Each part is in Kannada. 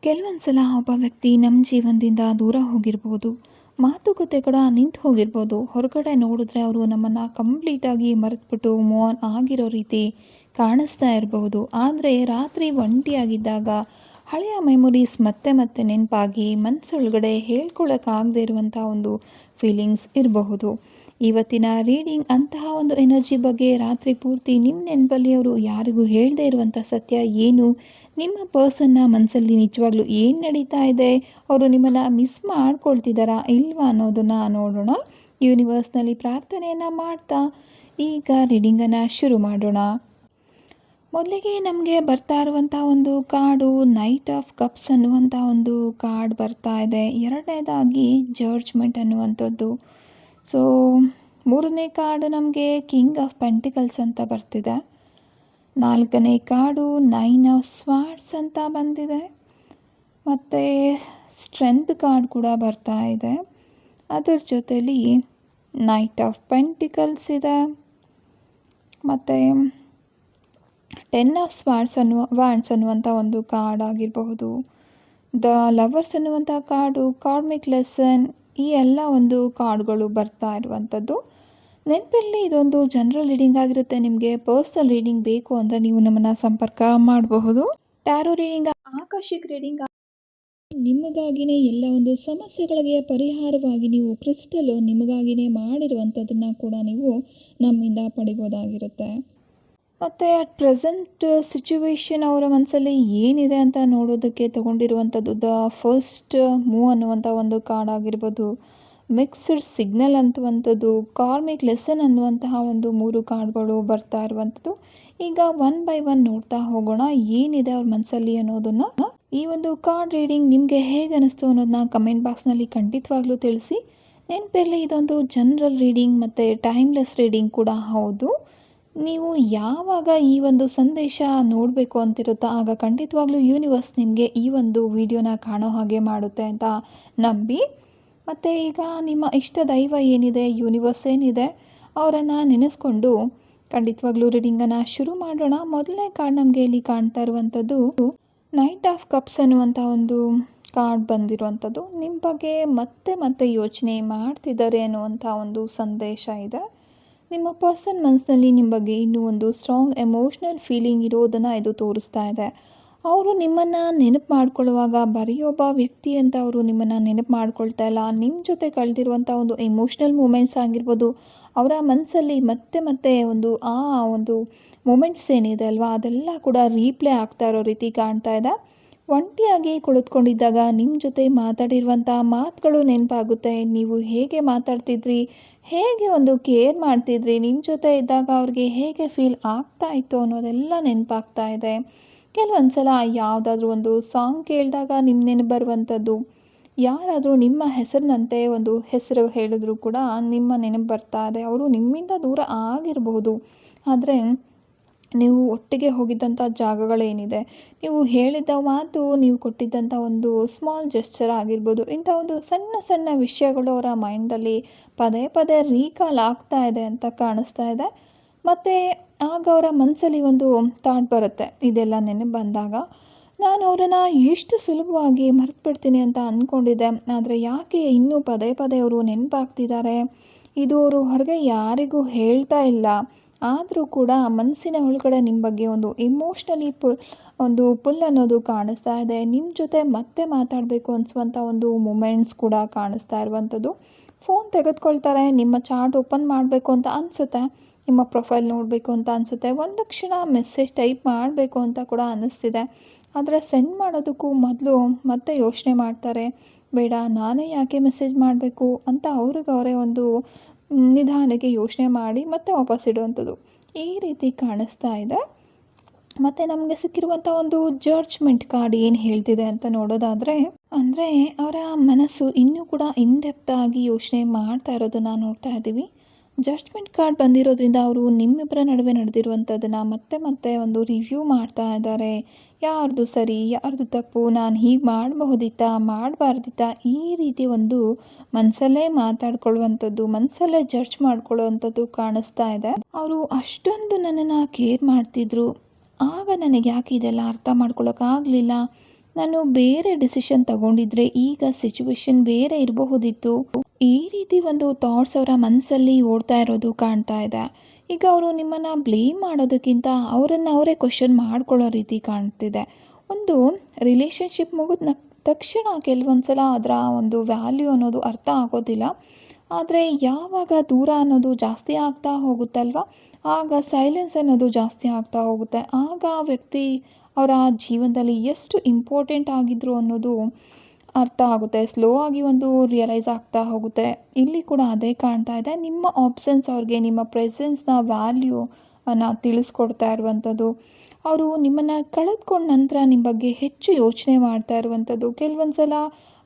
ಕೆಲವೊಂದು ಸಲ ಒಬ್ಬ ವ್ಯಕ್ತಿ ನಮ್ಮ ಜೀವನದಿಂದ ದೂರ ಹೋಗಿರ್ಬೋದು. ಮಾತುಕತೆ ಕೂಡ ನಿಂತು ಹೋಗಿರ್ಬೋದು. ಹೊರಗಡೆ ನೋಡಿದ್ರೆ ಅವರು ನಮ್ಮನ್ನು ಕಂಪ್ಲೀಟಾಗಿ ಮರೆತುಬಿಟ್ಟು ಮೂವ್ ಆನ್ ಆಗಿರೋ ರೀತಿ ಕಾಣಿಸ್ತಾ ಇರಬಹುದು. ಆದರೆ ರಾತ್ರಿ ಒಂಟಿಯಾಗಿದ್ದಾಗ ಹಳೆಯ ಮೆಮೊರೀಸ್ ಮತ್ತೆ ಮತ್ತೆ ನೆನಪಾಗಿ ಮನಸ್ಸೊಳಗಡೆ ಹೇಳ್ಕೊಳ್ಳೋಕ್ಕಾಗದೇ ಇರುವಂಥ ಒಂದು ಫೀಲಿಂಗ್ಸ್ ಇರಬಹುದು. ಇವತ್ತಿನ ರೀಡಿಂಗ್ ಅಂತಹ ಒಂದು ಎನರ್ಜಿ ಬಗ್ಗೆ ರಾತ್ರಿ ಪೂರ್ತಿ ನಿಮ್ಮ ನೆನಪಲ್ಲಿ ಅವರು ಯಾರಿಗೂ ಹೇಳದೇ ಇರುವಂಥ ಸತ್ಯ ಏನು, ನಿಮ್ಮ ಪರ್ಸನ್ನ ಮನಸ್ಸಲ್ಲಿ ನಿಜವಾಗ್ಲೂ ಏನು ನಡೀತಾ ಇದೆ, ಅವರು ನಿಮ್ಮನ್ನು ಮಿಸ್ ಮಾಡ್ಕೊಳ್ತಿದ್ದಾರಾ ಇಲ್ವಾ ಅನ್ನೋದನ್ನು ನೋಡೋಣ. ಯೂನಿವರ್ಸ್ನಲ್ಲಿ ಪ್ರಾರ್ಥನೆಯನ್ನು ಮಾಡ್ತಾ ಈಗ ರೀಡಿಂಗನ್ನು ಶುರು ಮಾಡೋಣ. ಮೊದಲಿಗೆ ನಮಗೆ ಬರ್ತಾ ಇರುವಂಥ ಒಂದು ಕಾರ್ಡು ನೈಟ್ ಆಫ್ ಕಪ್ಸ್ ಅನ್ನುವಂಥ ಒಂದು ಕಾರ್ಡ್ ಬರ್ತಾ ಇದೆ. ಎರಡನೇದಾಗಿ ಜಡ್ಜ್ಮೆಂಟ್ ಅನ್ನುವಂಥದ್ದು. ಸೊ ಮೂರನೇ ಕಾರ್ಡು ನಮಗೆ ಕಿಂಗ್ ಆಫ್ ಪೆಂಟಿಕಲ್ಸ್ ಅಂತ ಬರ್ತಿದೆ. ನಾಲ್ಕನೇ ಕಾರ್ಡು 9 ಆಫ್ ಸ್ವಾರ್ಡ್ಸ್ ಅಂತ ಬಂದಿದೆ. ಮತ್ತು ಸ್ಟ್ರೆಂತ್ ಕಾರ್ಡ್ ಕೂಡ ಬರ್ತಾ ಇದೆ. ಅದರ ಜೊತೆಲಿ ನೈಟ್ ಆಫ್ ಪೆಂಟಿಕಲ್ಸ್ ಇದೆ. ಮತ್ತು 10 ಆಫ್ ವ್ಯಾಂಡ್ಸ್ ಅನ್ನುವಂಥ ಒಂದು ಕಾರ್ಡ್ ಆಗಿರಬಹುದು. ದ ಲವರ್ಸ್ ಅನ್ನುವಂಥ ಕಾರ್ಡು, ಕಾರ್ಮಿಕ್ ಲೆಸನ್, ಈ ಎಲ್ಲ ಒಂದು ಕಾರ್ಡ್ಗಳು ಬರ್ತಾ ಇರುವಂಥದ್ದು. ನೆನಪಲ್ಲಿ ಇದೊಂದು ಜನರಲ್ ರೀಡಿಂಗ್ ಆಗಿರುತ್ತೆ. ನಿಮಗೆ ಪರ್ಸನಲ್ ರೀಡಿಂಗ್ ಬೇಕು ಅಂದರೆ ನೀವು ನಮ್ಮನ್ನು ಸಂಪರ್ಕ ಮಾಡಬಹುದು. ಟ್ಯಾರೋ ರೀಡಿಂಗ್, ಆಕರ್ಷಿಕ್ ರೀಡಿಂಗ್ ನಿಮಗಾಗಿಯೇ ಎಲ್ಲ ಒಂದು ಸಮಸ್ಯೆಗಳಿಗೆ ಪರಿಹಾರವಾಗಿ ನೀವು ಕ್ರಿಸ್ಟಲ್ ನಿಮಗಾಗಿಯೇ ಮಾಡಿರುವಂಥದ್ದನ್ನು ಕೂಡ ನೀವು ನಮ್ಮಿಂದ ಪಡಿಬೋದಾಗಿರುತ್ತೆ. ಮತ್ತು ಅಟ್ ಪ್ರೆಸೆಂಟ್ ಸಿಚುವೇಶನ್ ಅವರ ಮನಸ್ಸಲ್ಲಿ ಏನಿದೆ ಅಂತ ನೋಡೋದಕ್ಕೆ ತಗೊಂಡಿರುವಂಥದ್ದು ದ ಫಸ್ಟ್ ಮೂವ್ ಅನ್ನುವಂಥ ಒಂದು ಕಾರ್ಡ್ ಆಗಿರ್ಬೋದು. ಮಿಕ್ಸ್ಡ್ ಸಿಗ್ನಲ್ ಅಂತುವಂಥದ್ದು, ಕಾರ್ಮಿಕ್ ಲೆಸನ್ ಅನ್ನುವಂತಹ ಒಂದು 3 ಕಾರ್ಡ್ಗಳು ಬರ್ತಾ ಇರುವಂಥದ್ದು. ಈಗ ಒನ್ ಬೈ ಒನ್ ನೋಡ್ತಾ ಹೋಗೋಣ ಏನಿದೆ ಅವ್ರ ಮನಸ್ಸಲ್ಲಿ ಅನ್ನೋದನ್ನು. ಈ ಒಂದು ಕಾರ್ಡ್ ರೀಡಿಂಗ್ ನಿಮಗೆ ಹೇಗೆ ಅನ್ನಿಸ್ತು ಅನ್ನೋದನ್ನ ಕಮೆಂಟ್ ಬಾಕ್ಸ್ನಲ್ಲಿ ಖಂಡಿತವಾಗ್ಲೂ ತಿಳಿಸಿ. ನೆನಪಿರಲಿ, ಇದೊಂದು ಜನರಲ್ ರೀಡಿಂಗ್ ಮತ್ತು ಟೈಮ್ಲೆಸ್ ರೀಡಿಂಗ್ ಕೂಡ ಹೌದು. ನೀವು ಯಾವಾಗ ಈ ಒಂದು ಸಂದೇಶ ನೋಡಬೇಕು ಅಂತಿರುತ್ತೋ ಆಗ ಖಂಡಿತವಾಗ್ಲೂ ಯೂನಿವರ್ಸ್ ನಿಮಗೆ ಈ ಒಂದು ವಿಡಿಯೋನ ಕಾಣೋ ಹಾಗೆ ಮಾಡುತ್ತೆ ಅಂತ ನಂಬಿ. ಮತ್ತು ಈಗ ನಿಮ್ಮ ಇಷ್ಟ ದೈವ ಏನಿದೆ, ಯೂನಿವರ್ಸ್ ಏನಿದೆ, ಅವರನ್ನು ನೆನೆಸ್ಕೊಂಡು ಖಂಡಿತವಾಗ್ಲೂ ರೀಡಿಂಗನ್ನು ಶುರು ಮಾಡೋಣ. ಮೊದಲನೇ ಕಾರ್ಡ್ ನಮಗೆ ಇಲ್ಲಿ ಕಾಣ್ತಾ ಇರುವಂಥದ್ದು ನೈಟ್ ಆಫ್ ಕಪ್ಸ್ ಅನ್ನುವಂಥ ಒಂದು ಕಾರ್ಡ್ ಬಂದಿರುವಂಥದ್ದು. ನಿಮ್ಮ ಬಗ್ಗೆ ಮತ್ತೆ ಮತ್ತೆ ಯೋಚನೆ ಮಾಡ್ತಿದ್ದಾರೆ ಅನ್ನುವಂಥ ಒಂದು ಸಂದೇಶ ಇದೆ. ನಿಮ್ಮ ಪರ್ಸನ್ ಮನಸ್ಸಿನಲ್ಲಿ ನಿಮ್ಮ ಬಗ್ಗೆ ಇನ್ನೂ ಒಂದು ಸ್ಟ್ರಾಂಗ್ ಎಮೋಷ್ನಲ್ ಫೀಲಿಂಗ್ ಇರೋದನ್ನು ಇದು ತೋರಿಸ್ತಾ ಇದೆ. ಅವರು ನಿಮ್ಮನ್ನು ನೆನಪು ಮಾಡ್ಕೊಳ್ಳುವಾಗ ಬರೀ ಒಬ್ಬ ವ್ಯಕ್ತಿ ಅಂತ ಅವರು ನಿಮ್ಮನ್ನು ನೆನಪು ಮಾಡ್ಕೊಳ್ತಾ ಇಲ್ಲ. ನಿಮ್ಮ ಜೊತೆ ಕಳೆದಿರುವಂಥ ಒಂದು ಎಮೋಷ್ನಲ್ ಮೂಮೆಂಟ್ಸ್ ಆಗಿರ್ಬೋದು, ಅವರ ಮನಸ್ಸಲ್ಲಿ ಮತ್ತೆ ಮತ್ತೆ ಒಂದು ಮೂಮೆಂಟ್ಸ್ ಏನಿದೆ ಅಲ್ವಾ, ಅದೆಲ್ಲ ಕೂಡ ರೀಪ್ಲೇ ಆಗ್ತಾ ಇರೋ ರೀತಿ ಕಾಣ್ತಾ ಇದೆ. ಒಂಟಿಯಾಗಿ ಕುಳಿತುಕೊಂಡಿದ್ದಾಗ ನಿಮ್ಮ ಜೊತೆ ಮಾತಾಡಿರುವಂಥ ಮಾತುಗಳು ನೆನಪಾಗುತ್ತೆ. ನೀವು ಹೇಗೆ ಮಾತಾಡ್ತಿದ್ರಿ, ಹೇಗೆ ಒಂದು ಕೇರ್ ಮಾಡ್ತಿದ್ರಿ, ನಿಮ್ಮ ಜೊತೆ ಇದ್ದಾಗ ಅವ್ರಿಗೆ ಹೇಗೆ ಫೀಲ್ ಆಗ್ತಾ ಇತ್ತು ಅನ್ನೋದೆಲ್ಲ ನೆನಪಾಗ್ತಾ ಇದೆ. ಕೆಲವೊಂದು ಸಲ ಯಾವುದಾದ್ರೂ ಒಂದು ಸಾಂಗ್ ಕೇಳಿದಾಗ ನಿಮ್ಮ ನೆನಪು ಬರುವಂಥದ್ದು, ಯಾರಾದರೂ ನಿಮ್ಮ ಹೆಸರಿನಂತೆ ಒಂದು ಹೆಸರು ಹೇಳಿದ್ರು ಕೂಡ ನಿಮ್ಮ ನೆನಪು ಬರ್ತಾ ಇದೆ. ಅವರು ನಿಮ್ಮಿಂದ ದೂರ ಆಗಿರಬಹುದು, ಆದರೆ ನೀವು ಒಟ್ಟಿಗೆ ಹೋಗಿದ್ದಂಥ ಜಾಗಗಳೇನಿದೆ, ನೀವು ಹೇಳಿದ್ದ ಮಾತು, ನೀವು ಕೊಟ್ಟಿದ್ದಂಥ ಒಂದು ಸ್ಮಾಲ್ ಜೆಸ್ಚರ್ ಆಗಿರ್ಬೋದು, ಇಂಥ ಒಂದು ಸಣ್ಣ ಸಣ್ಣ ವಿಷಯಗಳು ಅವರ ಮೈಂಡಲ್ಲಿ ಪದೇ ಪದೇ ರೀಕಾಲ್ ಆಗ್ತಾ ಇದೆ ಅಂತ ಕಾಣಿಸ್ತಾ ಇದೆ. ಮತ್ತು ಆಗ ಅವರ ಮನಸ್ಸಲ್ಲಿ ಒಂದು ಥಾಟ್ ಬರುತ್ತೆ, ಇದೆಲ್ಲ ನೆನಪು ಬಂದಾಗ ನಾನು ಅವರನ್ನು ಎಷ್ಟು ಸುಲಭವಾಗಿ ಮರೆತುಬಿಡ್ತೀನಿ ಅಂತ ಅಂದ್ಕೊಂಡಿದ್ದೆ, ಆದರೆ ಯಾಕೆ ಇನ್ನೂ ಪದೇ ಪದೇ ಅವರು ನೆನಪಾಗ್ತಿದ್ದಾರೆ, ಇದು ಅವರು ಹೊರಗೆ ಯಾರಿಗೂ ಹೇಳ್ತಾ ಇಲ್ಲ, ಆದರೂ ಕೂಡ ಮನಸ್ಸಿನ ಒಳಗಡೆ ನಿಮ್ಮ ಬಗ್ಗೆ ಒಂದು ಇಮೋಷ್ನಲಿ ಪುಲ್ ಅನ್ನೋದು ಕಾಣಿಸ್ತಾ ಇದೆ. ನಿಮ್ಮ ಜೊತೆ ಮತ್ತೆ ಮಾತಾಡಬೇಕು ಅನಿಸುವಂಥ ಒಂದು ಮೂಮೆಂಟ್ಸ್ ಕೂಡ ಕಾಣಿಸ್ತಾ ಇರುವಂಥದ್ದು. ಫೋನ್ ತೆಗೆದುಕೊಳ್ತಾರೆ, ನಿಮ್ಮ ಚಾಟ್ ಓಪನ್ ಮಾಡಬೇಕು ಅಂತ ಅನಿಸುತ್ತೆ, ನಿಮ್ಮ ಪ್ರೊಫೈಲ್ ನೋಡಬೇಕು ಅಂತ ಅನಿಸುತ್ತೆ, ಒಂದು ಕ್ಷಣ ಮೆಸೇಜ್ ಟೈಪ್ ಮಾಡಬೇಕು ಅಂತ ಕೂಡ ಅನ್ನಿಸ್ತಿದೆ, ಆದರೆ ಸೆಂಡ್ ಮಾಡೋದಕ್ಕೂ ಮೊದಲು ಮತ್ತೆ ಯೋಚನೆ ಮಾಡ್ತಾರೆ, ಬೇಡ ನಾನೇ ಯಾಕೆ ಮೆಸೇಜ್ ಮಾಡಬೇಕು ಅಂತ ಅವ್ರಿಗವರೇ ಒಂದು ನಿಧಾನಕ್ಕೆ ಯೋಚನೆ ಮಾಡಿ ಮತ್ತೆ ವಾಪಸ್ ಇಡುವಂಥದ್ದು, ಈ ರೀತಿ ಕಾಣಿಸ್ತಾ ಇದೆ. ಮತ್ತು ನಮಗೆ ಸಿಕ್ಕಿರುವಂಥ ಒಂದು ಜಡ್ಜ್ಮೆಂಟ್ ಕಾರ್ಡ್ ಏನು ಹೇಳ್ತಿದೆ ಅಂತ ನೋಡೋದಾದರೆ, ಅಂದರೆ ಅವರ ಮನಸ್ಸು ಇನ್ನೂ ಕೂಡ ಇನ್ಡೆಪ್ತ್ ಆಗಿ ಯೋಚನೆ ಮಾಡ್ತಾ ಇರೋದನ್ನು ನೋಡ್ತಾ ಇದ್ದೀವಿ. ಜಡ್ಜ್ಮೆಂಟ್ ಕಾರ್ಡ್ ಬಂದಿರೋದ್ರಿಂದ ಅವರು ನಿಮ್ಮಿಬ್ಬರ ನಡುವೆ ನಡೆದಿರುವಂಥದ್ದನ್ನು ಮತ್ತೆ ಮತ್ತೆ ಒಂದು ರಿವ್ಯೂ ಮಾಡ್ತಾ ಇದ್ದಾರೆ. ಯಾರ್ದು ಸರಿ, ಯಾರ್ದು ತಪ್ಪು, ನಾನು ಹೀಗೆ ಮಾಡಬಹುದಿತ್ತಾ, ಮಾಡಬಾರ್ದಿತ್ತಾ, ಈ ರೀತಿ ಒಂದು ಮನಸ್ಸಲ್ಲೇ ಮಾತಾಡ್ಕೊಳ್ಳುವಂಥದ್ದು, ಮನಸ್ಸಲ್ಲೇ ಜಡ್ಜ್ ಮಾಡ್ಕೊಳ್ಳುವಂಥದ್ದು ಕಾಣಿಸ್ತಾ ಇದೆ. ಅವರು ಅಷ್ಟೊಂದು ನನ್ನನ್ನು ಕೇರ್ ಮಾಡ್ತಿದ್ರು, ಆಗ ನನಗೆ ಯಾಕೆ ಇದೆಲ್ಲ ಅರ್ಥ ಮಾಡ್ಕೊಳ್ಳೋಕ್ಕಾಗಲಿಲ್ಲ, ನಾನು ಬೇರೆ ಡಿಸಿಷನ್ ತಗೊಂಡಿದ್ರೆ ಈಗ ಸಿಚುವೇಶನ್ ಬೇರೆ ಇರಬಹುದಿತ್ತು. ಈ ರೀತಿ ಒಂದು ಥಾಟ್ಸ್ ಅವರ ಮನಸ್ಸಲ್ಲಿ ಓಡ್ತಾ ಇರೋದು ಕಾಣ್ತಾ ಇದೆ. ಈಗ ಅವರು ನಿಮ್ಮನ್ನು ಬ್ಲೇಮ್ ಮಾಡೋದಕ್ಕಿಂತ ಅವರನ್ನು ಅವರೇ ಕ್ವಶನ್ ಮಾಡ್ಕೊಳ್ಳೋ ರೀತಿ ಕಾಣ್ತಿದೆ. ಒಂದು ರಿಲೇಷನ್ಶಿಪ್ ಮುಗಿದ ತಕ್ಷಣ ಕೆಲವೊಂದು ಸಲ ಅದರ ಒಂದು ವ್ಯಾಲ್ಯೂ ಅನ್ನೋದು ಅರ್ಥ ಆಗೋದಿಲ್ಲ. ಆದರೆ ಯಾವಾಗ ದೂರ ಅನ್ನೋದು ಜಾಸ್ತಿ ಆಗ್ತಾ ಹೋಗುತ್ತಲ್ವ, ಆಗ ಸೈಲೆನ್ಸ್ ಅನ್ನೋದು ಜಾಸ್ತಿ ಆಗ್ತಾ ಹೋಗುತ್ತೆ. ಆಗ ಆ ವ್ಯಕ್ತಿ ಅವರ ಜೀವನದಲ್ಲಿ ಎಷ್ಟು ಇಂಪಾರ್ಟೆಂಟ್ ಆಗಿದ್ರು ಅನ್ನೋದು ಅರ್ಥ ಆಗುತ್ತೆ. ಸ್ಲೋ ಆಗಿ ಒಂದು ರಿಯಲೈಸ್ ಆಗ್ತಾ ಹೋಗುತ್ತೆ. ಇಲ್ಲಿ ಕೂಡ ಅದೇ ಕಾಣ್ತಾ ಇದೆ. ನಿಮ್ಮ ಆಬ್ಸೆನ್ಸ್ ಅವ್ರಿಗೆ ನಿಮ್ಮ ಪ್ರೆಸೆನ್ಸ್ನ ವ್ಯಾಲ್ಯೂ ಅನ್ನು ತಿಳಿಸ್ಕೊಡ್ತಾ ಇರುವಂಥದ್ದು. ಅವರು ನಿಮ್ಮನ್ನು ಕಳೆದುಕೊಂಡ ನಂತರ ನಿಮ್ಮ ಬಗ್ಗೆ ಹೆಚ್ಚು ಯೋಚನೆ ಮಾಡ್ತಾ ಇರುವಂಥದ್ದು. ಕೆಲವೊಂದು ಸಲ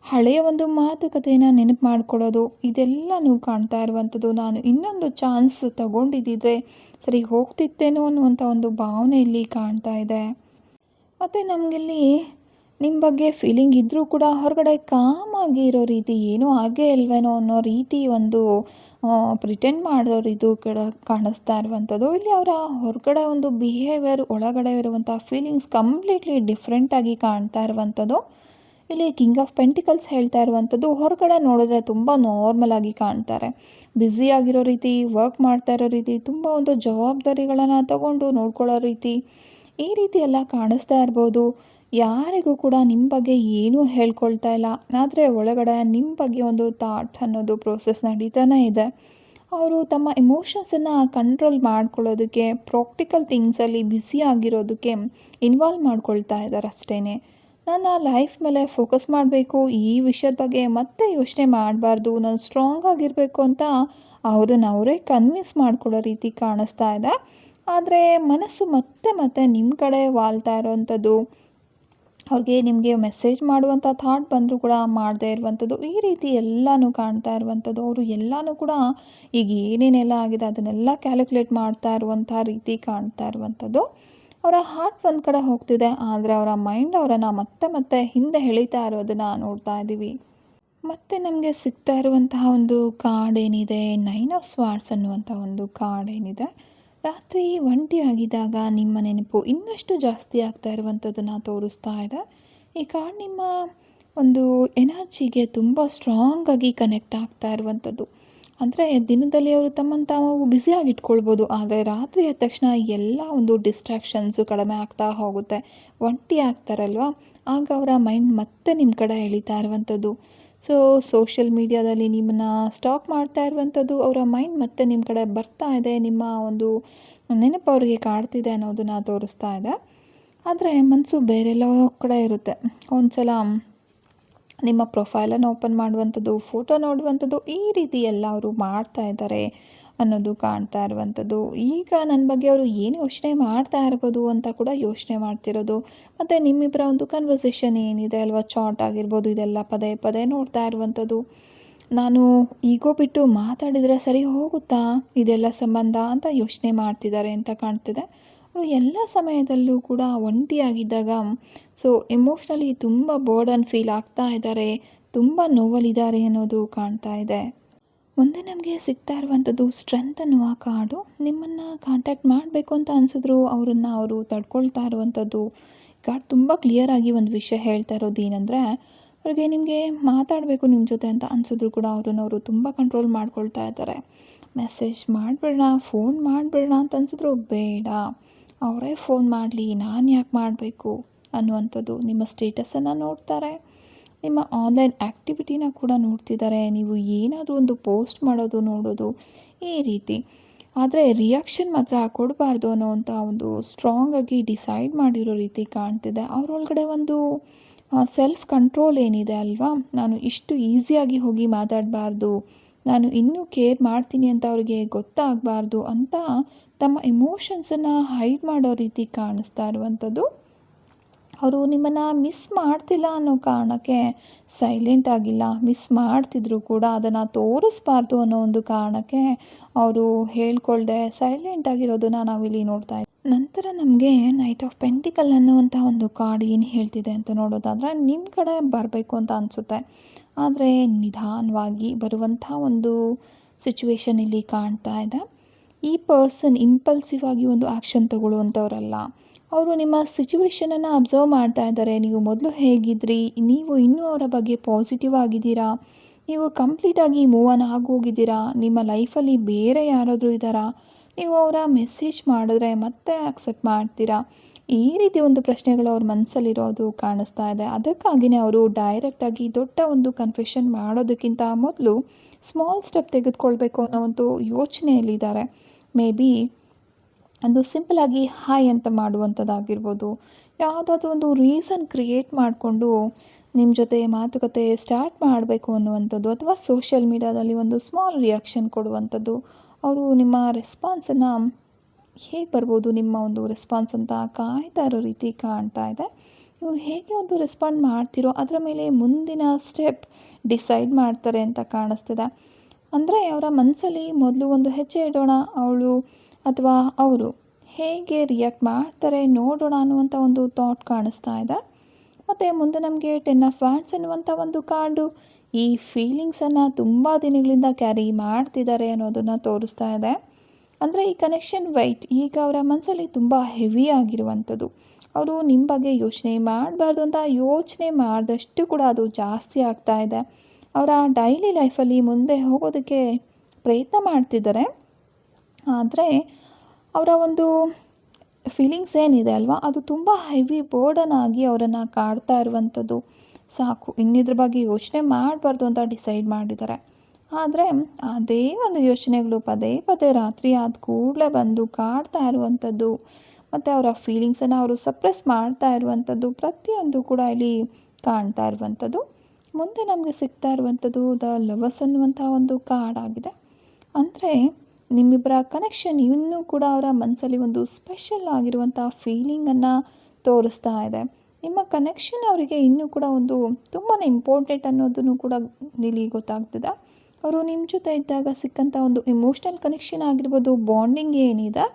ಹಳೆಯ ಒಂದು ಮಾತುಕತೆಯನ್ನು ನೆನಪು ಮಾಡ್ಕೊಳ್ಳೋದು, ಇದೆಲ್ಲನೂ ಕಾಣ್ತಾ ಇರುವಂಥದ್ದು. ನಾನು ಇನ್ನೊಂದು ಚಾನ್ಸ್ ತಗೊಂಡಿದ್ದಿದ್ರೆ ಸರಿ ಹೋಗ್ತಿತ್ತೇನೋ ಅನ್ನುವಂಥ ಒಂದು ಭಾವನೆ ಇಲ್ಲಿ ಕಾಣ್ತಾ ಇದೆ. ಮತ್ತು ನಮಗಿಲ್ಲಿ ನಿಮ್ಮ ಬಗ್ಗೆ ಫೀಲಿಂಗ್ ಇದ್ದರೂ ಕೂಡ ಹೊರಗಡೆ ಕಾಮಾಗಿ ಇರೋ ರೀತಿ ಏನೂ ಆಗೇ ಇಲ್ವೇನೋ ಅನ್ನೋ ರೀತಿ ಒಂದು ಪ್ರಿಟೆಂಡ್ ಮಾಡೋರು ಇದು ಕೂಡ ಕಾಣಿಸ್ತಾ ಇರುವಂಥದ್ದು. ಇಲ್ಲಿ ಅವರ ಹೊರಗಡೆ ಒಂದು ಬಿಹೇವಿಯರ್, ಒಳಗಡೆ ಇರುವಂಥ ಫೀಲಿಂಗ್ಸ್ ಕಂಪ್ಲೀಟ್ಲಿ ಡಿಫ್ರೆಂಟಾಗಿ ಕಾಣ್ತಾ ಇರುವಂಥದ್ದು. ಇಲ್ಲಿ ಕಿಂಗ್ ಆಫ್ ಪೆಂಟಿಕಲ್ಸ್ ಹೇಳ್ತಾ ಇರುವಂಥದ್ದು, ಹೊರಗಡೆ ನೋಡಿದ್ರೆ ತುಂಬ ನಾರ್ಮಲ್ ಆಗಿ ಕಾಣ್ತಾರೆ. ಬ್ಯುಸಿಯಾಗಿರೋ ರೀತಿ, ವರ್ಕ್ ಮಾಡ್ತಾ ಇರೋ ರೀತಿ, ತುಂಬ ಒಂದು ಜವಾಬ್ದಾರಿಗಳನ್ನು ತಗೊಂಡು ನೋಡ್ಕೊಳ್ಳೋ ರೀತಿ, ಈ ರೀತಿ ಎಲ್ಲ ಕಾಣಿಸ್ತಾ ಇರ್ಬೋದು. ಯಾರಿಗೂ ಕೂಡ ನಿಮ್ಮ ಬಗ್ಗೆ ಏನೂ ಹೇಳ್ಕೊಳ್ತಾ ಇಲ್ಲ. ಆದರೆ ಒಳಗಡೆ ನಿಮ್ಮ ಬಗ್ಗೆ ಒಂದು ಥಾಟ್ ಅನ್ನೋದು ಪ್ರೋಸೆಸ್ ನಡೀತಾನೆ ಇದೆ. ಅವರು ತಮ್ಮ ಎಮೋಷನ್ಸನ್ನು ಕಂಟ್ರೋಲ್ ಮಾಡ್ಕೊಳ್ಳೋದಕ್ಕೆ, ಪ್ರಾಕ್ಟಿಕಲ್ ಥಿಂಗ್ಸಲ್ಲಿ ಬ್ಯುಸಿ ಆಗಿರೋದಕ್ಕೆ ಇನ್ವಾಲ್ವ್ ಮಾಡ್ಕೊಳ್ತಾ ಇದ್ದಾರೆ ಅಷ್ಟೇ. ನನ್ನ ಲೈಫ್ ಮೇಲೆ ಫೋಕಸ್ ಮಾಡಬೇಕು, ಈ ವಿಷಯದ ಬಗ್ಗೆ ಮತ್ತೆ ಯೋಚನೆ ಮಾಡಬಾರ್ದು, ನಾನು ಸ್ಟ್ರಾಂಗ್ ಆಗಿರಬೇಕು ಅಂತ ಅವ್ರನ್ನ ಅವರೇ ಕನ್ವಿನ್ಸ್ ಮಾಡ್ಕೊಳ್ಳೋ ರೀತಿ ಕಾಣಿಸ್ತಾ ಇದೆ. ಆದರೆ ಮನಸ್ಸು ಮತ್ತೆ ಮತ್ತೆ ನಿಮ್ಮ ಕಡೆ ವಾಲ್ತಾ ಇರೋವಂಥದ್ದು, ಅವ್ರಿಗೆ ನಿಮಗೆ ಮೆಸೇಜ್ ಮಾಡುವಂಥ ಥಾಟ್ ಬಂದರೂ ಕೂಡ ಮಾಡದೇ ಇರುವಂಥದ್ದು, ಈ ರೀತಿ ಎಲ್ಲನೂ ಕಾಣ್ತಾ ಇರುವಂಥದ್ದು. ಅವರು ಎಲ್ಲನೂ ಕೂಡ ಈಗ ಏನೇನೆಲ್ಲ ಆಗಿದೆ ಅದನ್ನೆಲ್ಲ ಕ್ಯಾಲ್ಕುಲೇಟ್ ಮಾಡ್ತಾ ಇರುವಂಥ ರೀತಿ ಕಾಣ್ತಾ ಇರುವಂಥದ್ದು. ಅವರ ಹಾರ್ಟ್ ಒಂದು ಕಡೆ ಹೋಗ್ತಿದೆ, ಆದರೆ ಅವರ ಮೈಂಡ್ ಅವರನ್ನು ಮತ್ತೆ ಮತ್ತೆ ಹಿಂದೆ ಎಳೀತಾ ಇರೋದನ್ನು ನೋಡ್ತಾ ಇದ್ದೀವಿ. ಮತ್ತು ನಮಗೆ ಸಿಗ್ತಾ ಇರುವಂತಹ ಒಂದು ಕಾರ್ಡ್ ಏನಿದೆ, 9 ಆಫ್ ಸ್ವಾರ್ಡ್ಸ್ ಅನ್ನುವಂಥ ಒಂದು ಕಾರ್ಡ್ ಏನಿದೆ, ರಾತ್ರಿ ಒಂಟಿಯಾಗಿದ್ದಾಗ ನಿಮ್ಮ ನೆನಪು ಇನ್ನಷ್ಟು ಜಾಸ್ತಿ ಆಗ್ತಾ ಇರುವಂಥದ್ದನ್ನು ತೋರಿಸ್ತಾ ಇದೆ. ಈ ಕಾರ್ಡ್ ನಿಮ್ಮ ಒಂದು ಎನರ್ಜಿಗೆ ತುಂಬ ಸ್ಟ್ರಾಂಗಾಗಿ ಕನೆಕ್ಟ್ ಆಗ್ತಾ ಇರುವಂಥದ್ದು. ಅಂದರೆ ದಿನದಲ್ಲಿ ಅವರು ತಮ್ಮನ್ನು ತಾವು ಬ್ಯುಸಿಯಾಗಿ ಇಟ್ಕೊಳ್ಬೋದು, ಆದರೆ ರಾತ್ರಿ ಆದ ತಕ್ಷಣ ಎಲ್ಲ ಒಂದು ಡಿಸ್ಟ್ರಾಕ್ಷನ್ಸು ಕಡಿಮೆ ಆಗ್ತಾ ಹೋಗುತ್ತೆ. ಒಂಟಿ ಆಗ್ತಾರಲ್ವ, ಆಗ ಅವರ ಮೈಂಡ್ ಮತ್ತೆ ನಿಮ್ಮ ಕಡೆ ಎಳೀತಾ ಇರುವಂಥದ್ದು. ಸೊ ಸೋಷಿಯಲ್ ಮೀಡಿಯಾದಲ್ಲಿ ನಿಮ್ಮನ್ನು ಸ್ಟಾಕ್ ಮಾಡ್ತಾ ಇರುವಂಥದ್ದು, ಅವರ ಮೈಂಡ್ ಮತ್ತೆ ನಿಮ್ಮ ಕಡೆ ಬರ್ತಾ ಇದೆ, ನಿಮ್ಮ ಒಂದು ನೆನಪು ಅವರಿಗೆ ಕಾಡ್ತಿದೆ ಅನ್ನೋದನ್ನು ತೋರಿಸ್ತಾ ಇದೆ. ಆದರೆ ಮನಸ್ಸು ಬೇರೆಲ್ಲೋ ಕಡೆ ಇರುತ್ತೆ. ಒಂದು ಸಲ ನಿಮ್ಮ ಪ್ರೊಫೈಲನ್ನು ಓಪನ್ ಮಾಡುವಂಥದ್ದು, ಫೋಟೋ ನೋಡುವಂಥದ್ದು, ಈ ರೀತಿ ಎಲ್ಲ ಅವರು ಮಾಡ್ತಾ ಇದ್ದಾರೆ ಅನ್ನೋದು ಕಾಣ್ತಾ ಇರುವಂಥದ್ದು. ಈಗ ನನ್ನ ಬಗ್ಗೆ ಅವರು ಏನು ಯೋಚನೆ ಮಾಡ್ತಾ ಇರ್ಬೋದು ಅಂತ ಕೂಡ ಯೋಚನೆ ಮಾಡ್ತಿರೋದು. ಮತ್ತು ನಿಮ್ಮಿಬ್ಬರ ಒಂದು ಕನ್ವರ್ಸೇಷನ್ ಏನಿದೆ ಅಲ್ವಾ, ಚಾಟ್ ಆಗಿರ್ಬೋದು, ಇದೆಲ್ಲ ಪದೇ ಪದೇ ನೋಡ್ತಾ ಇರುವಂಥದ್ದು. ನಾನು ಈಗೋ ಬಿಟ್ಟು ಮಾತಾಡಿದರೆ ಸರಿ ಹೋಗುತ್ತಾ ಇದೆಲ್ಲ ಸಂಬಂಧ ಅಂತ ಯೋಚನೆ ಮಾಡ್ತಿದ್ದಾರೆ ಅಂತ ಕಾಣ್ತಿದೆ. ಅವರು ಎಲ್ಲ ಸಮಯದಲ್ಲೂ ಕೂಡ ಒಂಟಿಯಾಗಿದ್ದಾಗ ಸೊ ಎಮೋಷ್ನಲಿ ತುಂಬ ಬರ್ಡನ್ ಫೀಲ್ ಆಗ್ತಾ ಇದ್ದಾರೆ, ತುಂಬ ನೋವಲ್ಲಿದ್ದಾರೆ ಅನ್ನೋದು ಕಾಣ್ತಾ ಇದೆ. ಮುಂದೆ ನಮಗೆ ಸಿಗ್ತಾ ಇರುವಂಥದ್ದು ಸ್ಟ್ರೆಂತ್ ಅನ್ನುವ ಕಾರ್ಡು. ನಿಮ್ಮನ್ನು ಕಾಂಟ್ಯಾಕ್ಟ್ ಮಾಡಬೇಕು ಅಂತ ಅನಿಸಿದ್ರು ಅವರನ್ನು ಅವರು ತಡ್ಕೊಳ್ತಾ ಇರುವಂಥದ್ದು. ಕಾರ್ಡ್ ತುಂಬ ಕ್ಲಿಯರಾಗಿ ಒಂದು ವಿಷಯ ಹೇಳ್ತಾ ಇರೋದು ಏನಂದರೆ, ಅವ್ರಿಗೆ ನಿಮಗೆ ಮಾತಾಡಬೇಕು ನಿಮ್ಮ ಜೊತೆ ಅಂತ ಅನಿಸಿದ್ರು ಕೂಡ ಅವರು ತುಂಬ ಕಂಟ್ರೋಲ್ ಮಾಡ್ಕೊಳ್ತಾ ಇದ್ದಾರೆ. ಮೆಸೇಜ್ ಮಾಡಿಬಿಡೋಣ, ಫೋನ್ ಮಾಡಿಬಿಡೋಣ ಅಂತ ಅನಿಸಿದ್ರು ಬೇಡ, ಅವರೇ ಫೋನ್ ಮಾಡಲಿ, ನಾನು ಯಾಕೆ ಮಾಡಬೇಕು ಅನ್ನುವಂಥದ್ದು. ನಿಮ್ಮ ಸ್ಟೇಟಸನ್ನು ನೋಡ್ತಾರೆ, ನಿಮ್ಮ ಆನ್ಲೈನ್ ಆ್ಯಕ್ಟಿವಿಟಿನ ಕೂಡ ನೋಡ್ತಿದ್ದಾರೆ, ನೀವು ಏನಾದರೂ ಒಂದು ಪೋಸ್ಟ್ ಮಾಡೋದು ನೋಡೋದು, ಈ ರೀತಿ. ಆದರೆ ರಿಯಾಕ್ಷನ್ ಮಾತ್ರ ಕೊಡಬಾರ್ದು ಅನ್ನೋವಂಥ ಒಂದು ಸ್ಟ್ರಾಂಗಾಗಿ ಡಿಸೈಡ್ ಮಾಡಿರೋ ರೀತಿ ಕಾಣ್ತಿದೆ. ಅವರೊಳಗಡೆ ಒಂದು ಸೆಲ್ಫ್ ಕಂಟ್ರೋಲ್ ಏನಿದೆ ಅಲ್ವಾ, ನಾನು ಇಷ್ಟು ಈಸಿಯಾಗಿ ಹೋಗಿ ಮಾತಾಡಬಾರ್ದು, ನಾನು ಇನ್ನೂ ಕೇರ್ ಮಾಡ್ತೀನಿ ಅಂತ ಅವರಿಗೆ ಗೊತ್ತಾಗಬಾರ್ದು ಅಂತ ತಮ್ಮ ಎಮೋಷನ್ಸನ್ನು ಹೈಡ್ ಮಾಡೋ ರೀತಿ ಕಾಣಿಸ್ತಾ ಇರುವಂಥದ್ದು. ಅವರು ನಿಮ್ಮನ್ನು ಮಿಸ್ ಮಾಡ್ತಿಲ್ಲ ಅನ್ನೋ ಕಾರಣಕ್ಕೆ ಸೈಲೆಂಟ್ ಆಗಿಲ್ಲ, ಮಿಸ್ ಮಾಡ್ತಿದ್ರು ಕೂಡ ಅದನ್ನು ತೋರಿಸ್ಬಾರ್ದು ಅನ್ನೋ ಒಂದು ಕಾರಣಕ್ಕೆ ಅವರು ಹೇಳ್ಕೊಳ್ದೆ ಸೈಲೆಂಟ್ ಆಗಿರೋದನ್ನು ನಾವಿಲ್ಲಿ ನೋಡ್ತಾ ಇದ್ದೀವಿ. ನಂತರ ನಮಗೆ ನೈಟ್ ಆಫ್ ಪೆಂಟಿಕಲ್ ಅನ್ನುವಂಥ ಒಂದು ಕಾರ್ಡ್ ಏನು ಹೇಳ್ತಿದೆ ಅಂತ ನೋಡೋದಾದರೆ, ನಿಮ್ಮ ಕಡೆ ಬರಬೇಕು ಅಂತ ಅನಿಸುತ್ತೆ, ಆದರೆ ನಿಧಾನವಾಗಿ ಬರುವಂಥ ಒಂದು ಸಿಚುವೇಶನ್ ಇಲ್ಲಿ ಕಾಣ್ತಾ ಇದೆ. ಈ ಪರ್ಸನ್ ಇಂಪಲ್ಸಿವ್ ಆಗಿ ಒಂದು ಆ್ಯಕ್ಷನ್ ತಗೊಳ್ಳುವಂಥವ್ರಲ್ಲ, ಅವರು ನಿಮ್ಮ ಸಿಚುವೇಶನನ್ನು ಅಬ್ಸರ್ವ್ ಮಾಡ್ತಾ ಇದ್ದಾರೆ. ನೀವು ಮೊದಲು ಹೇಗಿದ್ರಿ, ನೀವು ಇನ್ನೂ ಅವರ ಬಗ್ಗೆ ಪಾಸಿಟಿವ್ ಆಗಿದ್ದೀರಾ, ನೀವು ಕಂಪ್ಲೀಟಾಗಿ ಮೂವ್ ಆನ್ ಆಗೋಗಿದ್ದೀರಾ, ನಿಮ್ಮ ಲೈಫಲ್ಲಿ ಬೇರೆ ಯಾರಾದರೂ ಇದ್ದಾರಾ, ನೀವು ಅವರ ಮೆಸೇಜ್ ಮಾಡಿದ್ರೆ ಮತ್ತೆ ಅಕ್ಸೆಪ್ಟ್ ಮಾಡ್ತೀರಾ, ಈ ರೀತಿ ಒಂದು ಪ್ರಶ್ನೆಗಳು ಅವ್ರ ಮನಸ್ಸಲ್ಲಿರೋದು ಕಾಣಿಸ್ತಾ ಇದೆ. ಅದಕ್ಕಾಗಿಯೇ ಅವರು ಡೈರೆಕ್ಟಾಗಿ ದೊಡ್ಡ ಒಂದು ಕನ್ಫೆಷನ್ ಮಾಡೋದಕ್ಕಿಂತ ಮೊದಲು ಸ್ಮಾಲ್ ಸ್ಟೆಪ್ ತೆಗೆದುಕೊಳ್ಬೇಕು ಅನ್ನೋ ಒಂದು ಯೋಚನೆಯಲ್ಲಿದ್ದಾರೆ. ಮೇ ಬಿ ಒಂದು ಸಿಂಪಲಾಗಿ ಹಾಯ್ ಅಂತ ಮಾಡುವಂಥದ್ದಾಗಿರ್ಬೋದು, ಯಾವುದಾದ್ರೂ ಒಂದು ರೀಸನ್ ಕ್ರಿಯೇಟ್ ಮಾಡಿಕೊಂಡು ನಿಮ್ಮ ಜೊತೆ ಮಾತುಕತೆ ಸ್ಟಾರ್ಟ್ ಮಾಡಬೇಕು ಅನ್ನುವಂಥದ್ದು, ಅಥವಾ ಸೋಷಿಯಲ್ ಮೀಡಿಯಾದಲ್ಲಿ ಒಂದು ಸ್ಮಾಲ್ ರಿಯಾಕ್ಷನ್ ಕೊಡುವಂಥದ್ದು. ಅವರು ನಿಮ್ಮ ರೆಸ್ಪಾನ್ಸನ್ನು ಹೇಗೆ ಬರ್ಬೋದು, ನಿಮ್ಮ ಒಂದು ರೆಸ್ಪಾನ್ಸ್ ಅಂತ ಕಾಯ್ತಾ ಇರೋ ರೀತಿ ಕಾಣ್ತಾ ಇದೆ. ನೀವು ಹೇಗೆ ಒಂದು ರೆಸ್ಪಾಂಡ್ ಮಾಡ್ತೀರೋ ಅದರ ಮೇಲೆ ಮುಂದಿನ ಸ್ಟೆಪ್ ಡಿಸೈಡ್ ಮಾಡ್ತಾರೆ ಅಂತ ಕಾಣಿಸ್ತಿದೆ. ಅಂದರೆ ಅವರ ಮನಸ್ಸಲ್ಲಿ ಮೊದಲು ಒಂದು ಹೆಜ್ಜೆ ಇಡೋಣ, ಅವಳು ಅಥವಾ ಅವರು ಹೇಗೆ ರಿಯಾಕ್ಟ್ ಮಾಡ್ತಾರೆ ನೋಡೋಣ ಅನ್ನುವಂಥ ಒಂದು ಥಾಟ್ ಕಾಣಿಸ್ತಾ ಇದೆ. ಮತ್ತು ಮುಂದೆ ನಮಗೆ 10 ಆಫ್ ವ್ಯಾಂಡ್ಸ್ ಅನ್ನುವಂಥ ಒಂದು ಕಾರ್ಡು ಈ ಫೀಲಿಂಗ್ಸನ್ನು ತುಂಬ ದಿನಗಳಿಂದ ಕ್ಯಾರಿ ಮಾಡ್ತಿದ್ದಾರೆ ಅನ್ನೋದನ್ನು ತೋರಿಸ್ತಾ ಇದೆ. ಅಂದರೆ ಈ ಕನೆಕ್ಷನ್ ವೈಟ್ ಈಗ ಅವರ ಮನಸ್ಸಲ್ಲಿ ತುಂಬ ಹೆವಿ ಆಗಿರುವಂಥದ್ದು. ಅವರು ನಿಮ್ಮ ಬಗ್ಗೆ ಯೋಚನೆ ಮಾಡಬಾರ್ದು ಅಂತ ಯೋಚನೆ ಮಾಡಿದಷ್ಟು ಕೂಡ ಅದು ಜಾಸ್ತಿ ಆಗ್ತಾ ಇದೆ. ಅವರ ಡೈಲಿ ಲೈಫಲ್ಲಿ ಮುಂದೆ ಹೋಗೋದಕ್ಕೆ ಪ್ರಯತ್ನ ಮಾಡ್ತಿದ್ದಾರೆ. ಆದರೆ ಅವರ ಒಂದು ಫೀಲಿಂಗ್ಸ್ ಏನಿದೆ ಅಲ್ವಾ, ಅದು ತುಂಬ ಹೆವಿ ಬರ್ಡನ್ ಆಗಿ ಅವರನ್ನು ಕಾಡ್ತಾ ಇರುವಂಥದ್ದು. ಸಾಕು, ಇನ್ನಿದ್ರ ಬಗ್ಗೆ ಯೋಚನೆ ಮಾಡಬಾರ್ದು ಅಂತ ಡಿಸೈಡ್ ಮಾಡಿದ್ದಾರೆ. ಆದರೆ ಅದೇ ಒಂದು ಯೋಚನೆಗಳು ಪದೇ ಪದೇ ರಾತ್ರಿ ಆದ ಕೂಡಲೇ ಬಂದು ಕಾಡ್ತಾ ಇರುವಂಥದ್ದು, ಮತ್ತು ಅವರ ಫೀಲಿಂಗ್ಸನ್ನು ಅವರು ಸಪ್ರೆಸ್ ಮಾಡ್ತಾ ಇರುವಂಥದ್ದು, ಪ್ರತಿಯೊಂದು ಕೂಡ ಇಲ್ಲಿ ಕಾಣ್ತಾ ಇರುವಂಥದ್ದು. ಮುಂದೆ ನಮಗೆ ಸಿಗ್ತಾ ಇರುವಂಥದ್ದು ದ ಲವರ್ಸ್ ಅನ್ನುವಂಥ ಒಂದು ಕಾರ್ಡ್ ಆಗಿದೆ. ಅಂದರೆ ನಿಮ್ಮಿಬ್ಬರ ಕನೆಕ್ಷನ್ ಇನ್ನೂ ಕೂಡ ಅವರ ಮನಸ್ಸಲ್ಲಿ ಒಂದು ಸ್ಪೆಷಲ್ ಆಗಿರುವಂಥ ಫೀಲಿಂಗನ್ನು ತೋರಿಸ್ತಾ ಇದೆ. ನಿಮ್ಮ ಕನೆಕ್ಷನ್ ಅವರಿಗೆ ಇನ್ನೂ ಕೂಡ ಒಂದು ತುಂಬಾ ಇಂಪಾರ್ಟೆಂಟ್ ಅನ್ನೋದನ್ನು ಕೂಡ ಇಲ್ಲಿ ಗೊತ್ತಾಗ್ತದೆ. ಅವರು ನಿಮ್ಮ ಜೊತೆ ಇದ್ದಾಗ ಸಿಕ್ಕಂಥ ಒಂದು ಎಮೋಷ್ನಲ್ ಕನೆಕ್ಷನ್ ಆಗಿರ್ಬೋದು, ಬಾಂಡಿಂಗ್ ಏನಿದೆ,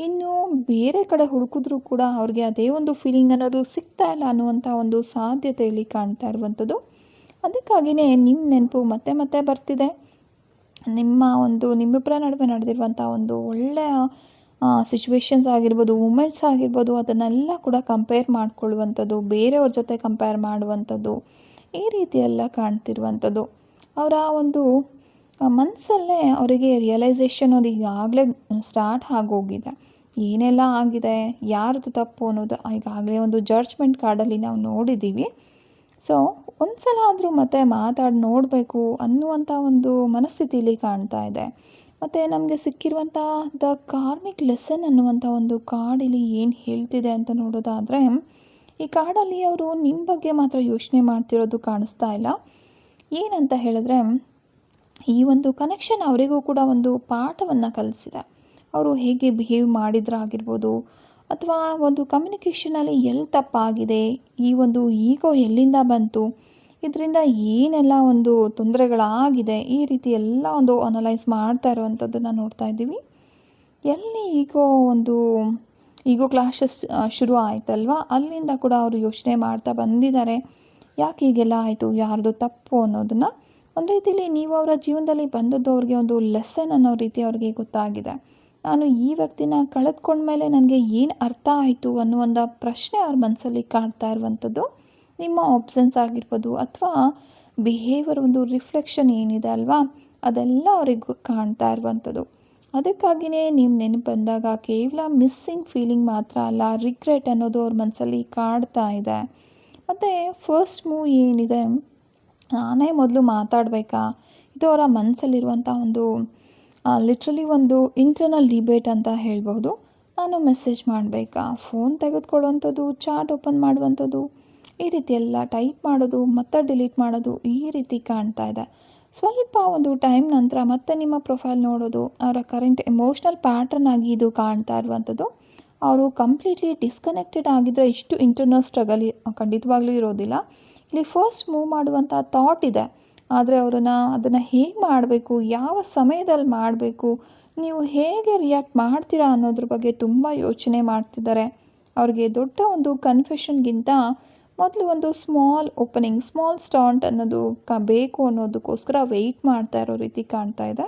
ಇನ್ನು ಬೇರೆ ಕಡೆ ಹುಡುಕಿದ್ರೂ ಕೂಡ ಅವ್ರಿಗೆ ಅದೇ ಒಂದು ಫೀಲಿಂಗ್ ಅನ್ನೋದು ಸಿಗ್ತಾ ಇಲ್ಲ ಅನ್ನುವಂಥ ಒಂದು ಸಾಧ್ಯತೆಯಲ್ಲಿ ಕಾಣ್ತಾ ಇರುವಂಥದ್ದು. ಅದಕ್ಕಾಗಿಯೇ ನಿಮ್ಮ ನೆನಪು ಮತ್ತೆ ಮತ್ತೆ ಬರ್ತಿದೆ. ನಿಮ್ಮಿಬ್ಬರ ನಡುವೆ ನಡೆದಿರುವಂಥ ಒಂದು ಒಳ್ಳೆಯ ಸಿಚುವೇಶನ್ಸ್ ಆಗಿರ್ಬೋದು, ಮೂಮೆಂಟ್ಸ್ ಆಗಿರ್ಬೋದು, ಅದನ್ನೆಲ್ಲ ಕೂಡ ಕಂಪೇರ್ ಮಾಡಿಕೊಳ್ಳುವಂಥದ್ದು, ಬೇರೆಯವ್ರ ಜೊತೆ ಕಂಪೇರ್ ಮಾಡುವಂಥದ್ದು, ಈ ರೀತಿಯೆಲ್ಲ ಕಾಣ್ತಿರುವಂಥದ್ದು. ಅವರ ಒಂದು ಮನಸ್ಸಲ್ಲೇ ಅವರಿಗೆ ರಿಯಲೈಸೇಷನ್ ಅದು ಈಗಾಗಲೇ ಸ್ಟಾರ್ಟ್ ಆಗೋಗಿದೆ. ಏನೆಲ್ಲ ಆಗಿದೆ, ಯಾರದು ತಪ್ಪು ಅನ್ನೋದು ಈಗಾಗಲೇ ಒಂದು ಜಡ್ಜ್ಮೆಂಟ್ ಕಾರ್ಡಲ್ಲಿ ನಾವು ನೋಡಿದ್ದೀವಿ. ಸೊ ಒಂದು ಸಲ ಆದರೂ ಮತ್ತೆ ಮಾತಾಡಿ ನೋಡಬೇಕು ಅನ್ನುವಂಥ ಒಂದು ಮನಸ್ಥಿತಿಯಲ್ಲಿ ಕಾಣ್ತಾ ಇದೆ. ಮತ್ತು ನಮಗೆ ಸಿಕ್ಕಿರುವಂಥ ದ ಕಾರ್ಮಿಕ್ ಲೆಸನ್ ಅನ್ನುವಂಥ ಒಂದು ಕಾರ್ಡಲ್ಲಿ ಏನು ಹೇಳ್ತಿದೆ ಅಂತ ನೋಡೋದಾದರೆ, ಈ ಕಾರ್ಡಲ್ಲಿ ಅವರು ನಿಮ್ಮ ಬಗ್ಗೆ ಮಾತ್ರ ಯೋಚನೆ ಮಾಡ್ತಿರೋದು ಕಾಣಿಸ್ತಾ ಇಲ್ಲ. ಏನಂತ ಹೇಳಿದ್ರೆ, ಈ ಒಂದು ಕನೆಕ್ಷನ್ ಅವರಿಗೂ ಕೂಡ ಒಂದು ಪಾಠವನ್ನು ಕಲಿಸಿದೆ. ಅವರು ಹೇಗೆ ಬಿಹೇವ್ ಮಾಡಿದ್ರಾಗಿರ್ಬೋದು, ಅಥವಾ ಒಂದು ಕಮ್ಯುನಿಕೇಷನಲ್ಲಿ ಎಲ್ಲಿ ತಪ್ಪಾಗಿದೆ, ಈ ಒಂದು ಈಗೋ ಎಲ್ಲಿಂದ ಬಂತು, ಇದರಿಂದ ಏನೆಲ್ಲ ಒಂದು ತೊಂದರೆಗಳಾಗಿದೆ, ಈ ರೀತಿ ಎಲ್ಲ ಒಂದು ಅನಲೈಸ್ ಮಾಡ್ತಾ ಇರುವಂಥದ್ದನ್ನು ನೋಡ್ತಾ ಇದ್ದೀವಿ. ಎಲ್ಲಿ ಈಗೋ ಕ್ಲಾಶಸ್ ಶುರು ಆಯ್ತಲ್ವ, ಅಲ್ಲಿಂದ ಕೂಡ ಅವರು ಯೋಚನೆ ಮಾಡ್ತಾ ಬಂದಿದ್ದಾರೆ. ಯಾಕೆ ಹೀಗೆಲ್ಲ ಆಯಿತು, ಯಾರ್ದು ತಪ್ಪು ಅನ್ನೋದನ್ನು. ಒಂದು ರೀತಿಯಲ್ಲಿ ನೀವು ಅವರ ಜೀವನದಲ್ಲಿ ಬಂದದ್ದು ಅವ್ರಿಗೆ ಒಂದು ಲೆಸನ್ ಅನ್ನೋ ರೀತಿ ಅವ್ರಿಗೆ ಗೊತ್ತಾಗಿದೆ. ನಾನು ಈ ವ್ಯಕ್ತಿನ ಕಳೆದುಕೊಂಡ್ಮೇಲೆ ನನಗೆ ಏನು ಅರ್ಥ ಆಯಿತು ಅನ್ನೋ ಒಂದು ಪ್ರಶ್ನೆ ಅವ್ರ ಮನಸ್ಸಲ್ಲಿ ಕಾಡ್ತಾ ಇರುವಂಥದ್ದು. ನಿಮ್ಮ ಆಬ್ಸೆನ್ಸ್ ಆಗಿರ್ಬೋದು, ಅಥವಾ ಬಿಹೇವಿಯರ್ ಒಂದು ರಿಫ್ಲೆಕ್ಷನ್ ಏನಿದೆ ಅಲ್ವಾ, ಅದೆಲ್ಲ ಅವ್ರಿಗೆ ಕಾಣ್ತಾ ಇರುವಂಥದ್ದು. ಅದಕ್ಕಾಗಿಯೇ ನಿಮ್ಮ ನೆನಪು ಬಂದಾಗ ಕೇವಲ ಮಿಸ್ಸಿಂಗ್ ಫೀಲಿಂಗ್ ಮಾತ್ರ ಅಲ್ಲ, ರಿಗ್ರೆಟ್ ಅನ್ನೋದು ಅವ್ರ ಮನಸ್ಸಲ್ಲಿ ಕಾಡ್ತಾ ಇದೆ. ಮತ್ತು ಫಸ್ಟ್ ಮೂವ್ ಏನಿದೆ, ನಾನೇ ಮೊದಲು ಮಾತಾಡಬೇಕಾ, ಇದು ಅವರ ಮನಸ್ಸಲ್ಲಿರುವಂಥ ಒಂದು ಲಿಟ್ರಲಿ ಒಂದು ಇಂಟರ್ನಲ್ ಡಿಬೇಟ್ ಅಂತ ಹೇಳ್ಬೋದು. ನಾನು ಮೆಸೇಜ್ ಮಾಡಬೇಕಾ, ಫೋನ್ ತೆಗೆದುಕೊಳ್ಳುವಂಥದ್ದು, ಚಾಟ್ ಓಪನ್ ಮಾಡುವಂಥದ್ದು, ಈ ರೀತಿ ಎಲ್ಲ ಟೈಪ್ ಮಾಡೋದು, ಮತ್ತೆ ಡಿಲೀಟ್ ಮಾಡೋದು, ಈ ರೀತಿ ಕಾಣ್ತಾ ಇದೆ. ಸ್ವಲ್ಪ ಒಂದು ಟೈಮ್ ನಂತರ ಮತ್ತೆ ನಿಮ್ಮ ಪ್ರೊಫೈಲ್ ನೋಡೋದು, ಅವರ ಕರೆಂಟ್ ಎಮೋಷ್ನಲ್ ಪ್ಯಾಟ್ರನ್ ಆಗಿ ಇದು ಕಾಣ್ತಾ ಇರುವಂಥದ್ದು. ಅವರು ಕಂಪ್ಲೀಟ್ಲಿ ಡಿಸ್ಕನೆಕ್ಟೆಡ್ ಆಗಿದ್ದರೆ ಇಷ್ಟು ಇಂಟರ್ನಲ್ ಸ್ಟ್ರಗಲ್ ಖಂಡಿತವಾಗ್ಲೂ ಇರೋದಿಲ್ಲ. ಇಲ್ಲಿ ಫಸ್ಟ್ ಮೂವ್ ಮಾಡುವಂಥ ಥಾಟ್ ಇದೆ, ಆದರೆ ಅದನ್ನು ಹೇಗೆ ಮಾಡಬೇಕು, ಯಾವ ಸಮಯದಲ್ಲಿ ಮಾಡಬೇಕು, ನೀವು ಹೇಗೆ ರಿಯಾಕ್ಟ್ ಮಾಡ್ತೀರಾ ಅನ್ನೋದ್ರ ಬಗ್ಗೆ ತುಂಬ ಯೋಚನೆ ಮಾಡ್ತಿದ್ದಾರೆ. ಅವ್ರಿಗೆ ದೊಡ್ಡ ಒಂದು ಕನ್ಫೆಷನ್ಗಿಂತ ಮೊದಲು ಒಂದು ಸ್ಮಾಲ್ ಓಪನಿಂಗ್, ಸ್ಮಾಲ್ ಸ್ಟಾರ್ಟ್ ಅನ್ನೋದು ಬೇಕು ಅನ್ನೋದಕ್ಕೋಸ್ಕರ ವೆಯ್ಟ್ ಮಾಡ್ತಾ ಇರೋ ರೀತಿ ಕಾಣ್ತಾ ಇದೆ.